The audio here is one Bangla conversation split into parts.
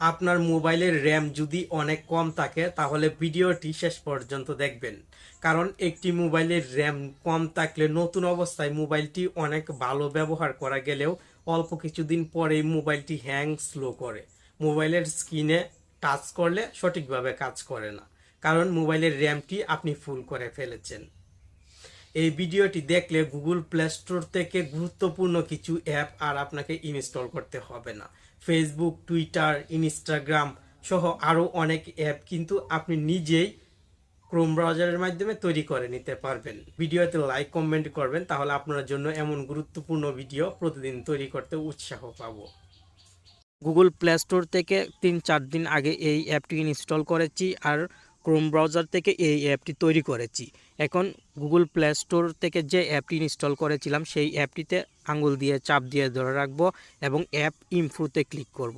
আপনার মোবাইলের র্যাম যদি অনেক কম থাকে তাহলে ভিডিওটি শেষ পর্যন্ত দেখবেন, কারণ একটি মোবাইলের র্যাম কম থাকলে নতুন অবস্থায় মোবাইলটি অনেক ভালো ব্যবহার করা গেলেও অল্প কিছুদিন পরেই মোবাইলটি হ্যাং স্লো করে, মোবাইলের স্ক্রিনে টাচ করলে সঠিকভাবে কাজ করে না, কারণ মোবাইলের র্যামটি আপনি ফুল করে ফেলেছেন। এই ভিডিওটি দেখলে গুগল প্লে স্টোর থেকে গুরুত্বপূর্ণ কিছু অ্যাপ আর আপনাকে ইনস্টল করতে হবে না। ফেসবুক, টুইটার, ইনস্টাগ্রাম সহ আরও অনেক অ্যাপ কিন্তু আপনি নিজেই ক্রোম ব্রাউজারের মাধ্যমে তৈরি করে নিতে পারবেন। ভিডিওতে লাইক কমেন্ট করবেন, তাহলে আপনার জন্য এমন গুরুত্বপূর্ণ ভিডিও প্রতিদিন তৈরি করতে উৎসাহ পাবো। গুগল প্লে স্টোর থেকে 3-4 দিন আগে এই অ্যাপটি ইনস্টল করেছি আর ক্রোম ব্রাউজার থেকে এই অ্যাপটি তৈরি করেছি। এখন গুগল প্লে স্টোর থেকে যে অ্যাপটি ইনস্টল করেছিলাম সেই অ্যাপটিতে আঙুল দিয়ে চাপ দিয়ে ধরে রাখবো এবং অ্যাপ ইনফোতে ক্লিক করব।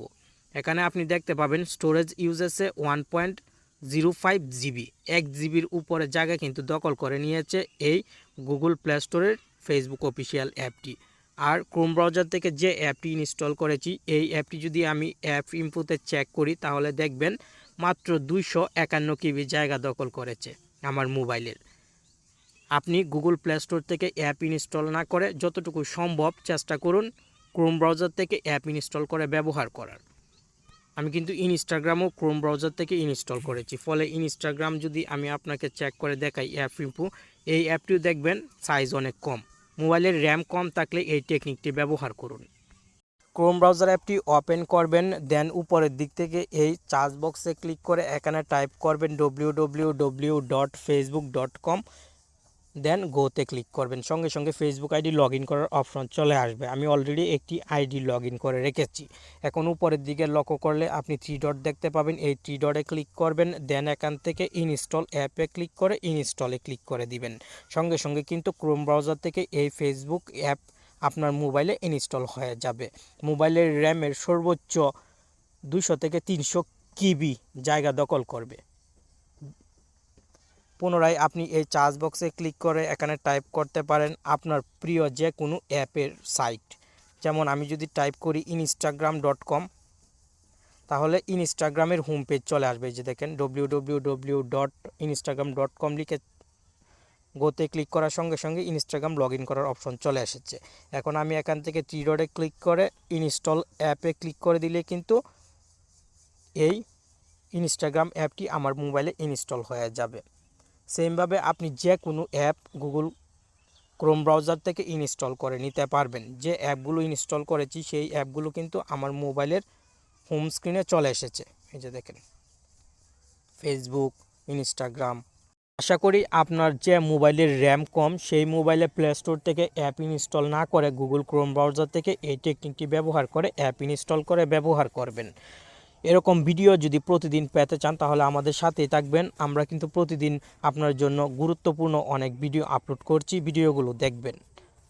এখানে আপনি দেখতে পাবেন স্টোরেজ ইউজেসে 1.05 জিবি, 1 জিবির উপরে জায়গা কিন্তু দখল করে নিয়েছে এই গুগল প্লে স্টোরের ফেসবুক অফিসিয়াল অ্যাপটি। আর ক্রোম ব্রাউজার থেকে যে অ্যাপটি ইনস্টল করেছি এই অ্যাপটি যদি আমি অ্যাপ ইনফোতে চেক করি তাহলে দেখবেন মাত্র 251 কিবি জায়গা দখল করেছে আমার মোবাইলের। আপনি গুগল প্লে স্টোর থেকে অ্যাপ ইনস্টল না করে যতটুকু সম্ভব চেষ্টা করুন ক্রোম ব্রাউজার থেকে অ্যাপ ইনস্টল করে ব্যবহার করার। আমি কিন্তু ইনস্টাগ্রামও ক্রোম ব্রাউজার থেকে ইনস্টল করেছি, ফলে ইনস্টাগ্রাম যদি আমি আপনাকে চেক করে দেখাই অ্যাপ ইনফো, এই অ্যাপটিও দেখবেন সাইজ অনেক কম। মোবাইলের র্যাম কম থাকলে এই টেকনিকটি ব্যবহার করুন। ক্রোম ব্রাউজার অ্যাপটি ওপেন করবেন, দেন উপরের দিক থেকে এই সার্চ বক্সে ক্লিক করে এখানে টাইপ করবেন www.facebook.com, দেন গোতে ক্লিক করবেন। সঙ্গে সঙ্গে ফেসবুক আইডি লগ ইন করার অপশন চলে আসবে। আমি অলরেডি একটি আইডি লগ ইন করে রেখেছি। এখন উপরের দিকে লক্ষ্য করলে আপনি 3 ডট দেখতে পাবেন, এই 3 ডটে ক্লিক করবেন, দেন এখান থেকে ইনস্টল অ্যাপে ক্লিক করে ইনস্টলে ক্লিক করে দিবেন। সঙ্গে সঙ্গে কিন্তু ক্রোম ব্রাউজার থেকে এই ফেসবুক অ্যাপ আপনার মোবাইলে ইনস্টল হয়ে যাবে। মোবাইলের র্যামের সর্বোচ্চ 200 থেকে 300 কিবি জায়গা দখল করবে। পুনরায় আপনি এই সার্চ বক্সে ক্লিক করে এখানে টাইপ করতে পারেন আপনার প্রিয় যে কোনো অ্যাপের সাইট। যেমন আমি যদি টাইপ করি instagram.com, তাহলে ইনস্টাগ্রামের হোম পেজ চলে আসবে। যে দেখেন www.instagram.com লিখে গোতে ক্লিক করার সঙ্গে সঙ্গে ইনস্টাগ্রাম লগ ইন করার অপশন চলে এসেছে। এখন আমি এখান থেকে 3 ডটে ক্লিক করে ইনস্টল অ্যাপে ক্লিক করে দিলে কিন্তু এই ইনস্টাগ্রাম অ্যাপটি আমার মোবাইলে ইনস্টল হয়ে যাবে। সেমভাবে আপনি যে কোনো অ্যাপ গুগল ক্রোম ব্রাউজার থেকে ইনস্টল করে নিতে পারবেন। যে অ্যাপগুলো ইনস্টল করেছি সেই অ্যাপগুলো কিন্তু আমার মোবাইলের হোম স্ক্রিনে চলে এসেছে। এই যে দেখেন ফেসবুক, ইনস্টাগ্রাম। আশা করি আপনার যে মোবাইলের র্যাম কম সেই মোবাইলে প্লে স্টোর থেকে অ্যাপ ইনস্টল না করে গুগল ক্রোম ব্রাউজার থেকে এই টেকনিকটি ব্যবহার করে অ্যাপ ইনস্টল করে ব্যবহার করবেন। এরকম ভিডিও যদি প্রতিদিন পেতে চান তাহলে আমাদের সাথেই থাকবেন। আমরা কিন্তু প্রতিদিন আপনার জন্য গুরুত্বপূর্ণ অনেক ভিডিও আপলোড করছি, ভিডিওগুলো দেখবেন।